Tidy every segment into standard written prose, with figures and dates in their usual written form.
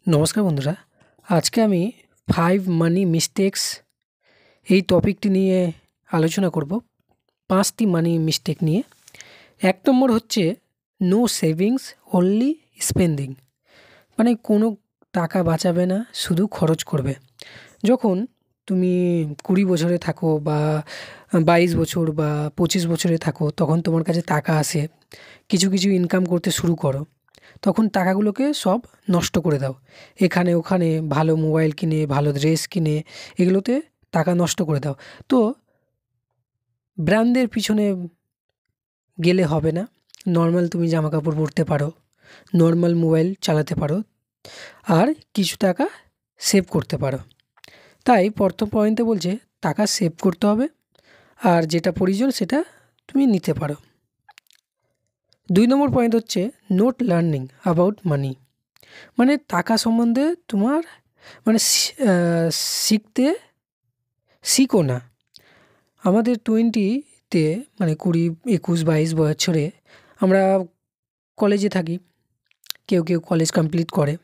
নমস্কার বন্ধুরা, আজকে আমি 5 মানি মিস্টেকস এই টপিকটি নিয়ে আলোচনা করব। 5টি মানি মিস্টেক নিয়ে। ১ নম্বর হচ্ছে নো সেভিংস অনলি স্পেন্ডিং, মানে কোনো টাকা বাঁচাবে না, শুধু খরচ করবে। যখন তুমি ২০ বছরে থাকো বা ২২ বছর বা ২৫ বছরে থাকো, তখন তোমার কাছে টাকা আসে, কিছু ইনকাম করতে শুরু করো, তখন টাকাগুলোকে সব নষ্ট করে দাও। এখানে ওখানে ভালো মোবাইল কিনে, ভালো ড্রেস কিনে, এগুলোতে টাকা নষ্ট করে দাও। তো ব্র্যান্ডের পিছনে গেলে হবে না। নর্মাল তুমি জামাকাপড় পরতে পারো, নর্মাল মোবাইল চালাতে পারো, আর কিছু টাকা সেভ করতে পারো। তাই প্রথম পয়েন্টে বলছে টাকা সেভ করতে হবে, আর যেটা প্রয়োজন সেটা তুমি নিতে পারো। ২ নম্বর পয়েন্ট হচ্ছে নট লার্নিং অ্যাবাউট মানি, মানে টাকা সম্বন্ধে তোমার মানে শিখতে শিখো না। আমাদের 20-তে মানে ২০, ২১, ২২ বছরে আমরা কলেজে থাকি। কেউ কলেজ কমপ্লিট করে,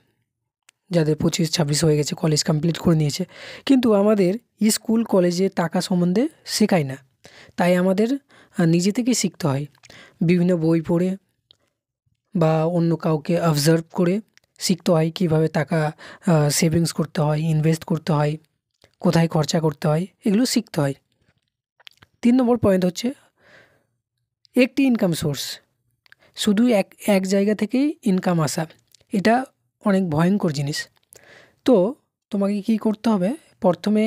যাদের ২৫, ২৬ হয়ে গেছে কলেজ কমপ্লিট করে নিয়েছে। কিন্তু আমাদের স্কুল কলেজে টাকা সম্বন্ধে শেখায় না। তাই আমাদের নিজে থেকেই শিখতে হয়, বিভিন্ন বই পড়ে বা অন্য কাউকে অবজার্ভ করে শিখতে হয় কীভাবে টাকা সেভিংস করতে হয়, ইনভেস্ট করতে হয়, কোথায় খরচা করতে হয়, এগুলো শিখতে হয়। ৩ নম্বর পয়েন্ট হচ্ছে একটি ইনকাম সোর্স, শুধু এক জায়গা থেকেই ইনকাম আসা, এটা অনেক ভয়ঙ্কর জিনিস। তো তোমাকে কী করতে হবে, প্রথমে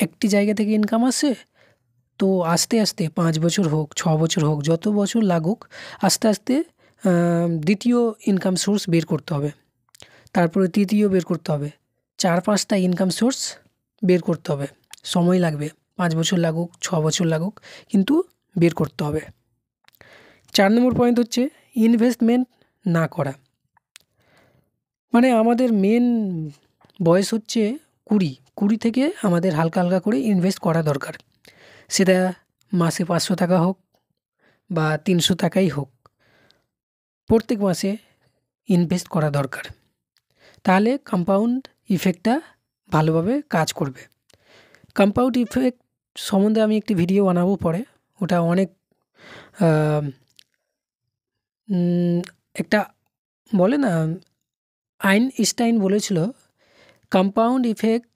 একটি জায়গা থেকে ইনকাম আসে, তো আস্তে আস্তে ৫ বছর হোক, ৬ বছর হোক, যত বছর লাগুক, আস্তে আস্তে দ্বিতীয় ইনকাম সোর্স বের করতে হবে, তারপরে তৃতীয় বের করতে হবে, ৪-৫টা ইনকাম সোর্স বের করতে হবে। সময় লাগবে, ৫ বছর লাগুক, ৬ বছর লাগুক, কিন্তু বের করতে হবে। ৪ নম্বর পয়েন্ট হচ্ছে ইনভেস্টমেন্ট না করা, মানে আমাদের মেন বয়স হচ্ছে ২০ থেকে আমাদের হালকা হালকা করে ইনভেস্ট করা দরকার। সেটা মাসে ৫০০ টাকা হোক বা ৩০০ টাকাই হোক, প্রত্যেক মাসে ইনভেস্ট করা দরকার। তাহলে কম্পাউন্ড ইফেক্টটা ভালোভাবে কাজ করবে। কম্পাউন্ড ইফেক্ট সম্বন্ধে আমি একটি ভিডিও বানাবো পরে, ওটা অনেক একটা বলে না, আইনস্টাইন বলেছিল কম্পাউন্ড ইফেক্ট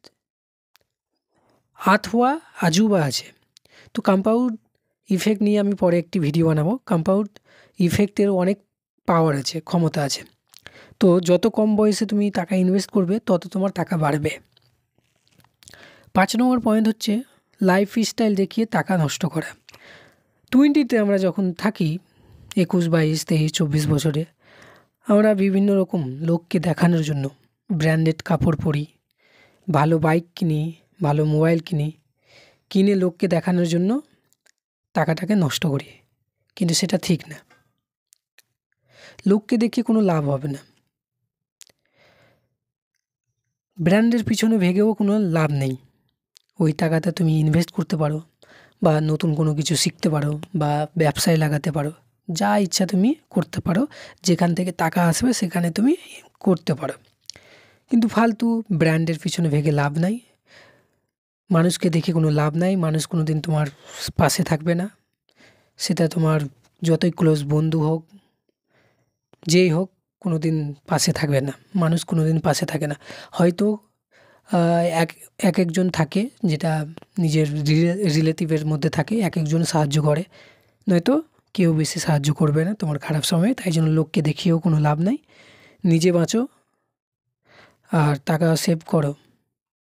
আথওয়া আজুবা আছে। তো কম্পাউন্ড ইফেক্ট নিয়ে আমি পরে একটি ভিডিও বানাবো। কম্পাউন্ড ইফেক্টের অনেক পাওয়ার আছে, ক্ষমতা আছে। তো যত কম বয়সে তুমি টাকা ইনভেস্ট করবে, তত তোমার টাকা বাড়বে। ৫ নম্বর পয়েন্ট হচ্ছে লাইফস্টাইল দেখিয়ে টাকা নষ্ট করা। 20-তে আমরা যখন থাকি, ২১, ২২, ২৩, ২৪ বছরে, আমরা বিভিন্ন রকম লোককে দেখানোর জন্য ব্র্যান্ডেড কাপড় পরি, ভালো বাইক কিনি, ভালো মোবাইল কিনে লোককে দেখানোর জন্য টাকাটাকে নষ্ট করি, কিন্তু সেটা ঠিক না। লোককে দেখিয়ে কোনো লাভ হবে না, ব্র্যান্ডের পিছনে ভেগেও কোনো লাভ নেই। ওই টাকাটা তুমি ইনভেস্ট করতে পারো, বা নতুন কোনো কিছু শিখতে পারো, বা ব্যবসায় লাগাতে পারো, যা ইচ্ছা তুমি করতে পারো। যেখান থেকে টাকা আসবে সেখানে তুমি করতে পারো, কিন্তু ফালতু ব্র্যান্ডের পিছনে ভেগে লাভ নাই। মানুষকে দেখে কোনো লাভ নাই, মানুষ কোনো দিন তোমার পাশে থাকবে না। সেটা তোমার যতই ক্লোজ বন্ধু হোক, যেই হোক, কোনো দিন পাশে থাকবে না। মানুষ কোনো দিন পাশে থাকে না। হয়তো একজন থাকে যেটা নিজের রিলেটিভের মধ্যে থাকে, একজন সাহায্য করে, নয়তো কেউ বেশি সাহায্য করবে না তোমার খারাপ সময়ে। তাই জন্য লোককে দেখিয়েও কোনো লাভ নাই। নিজে বাঁচো আর টাকা সেভ করো।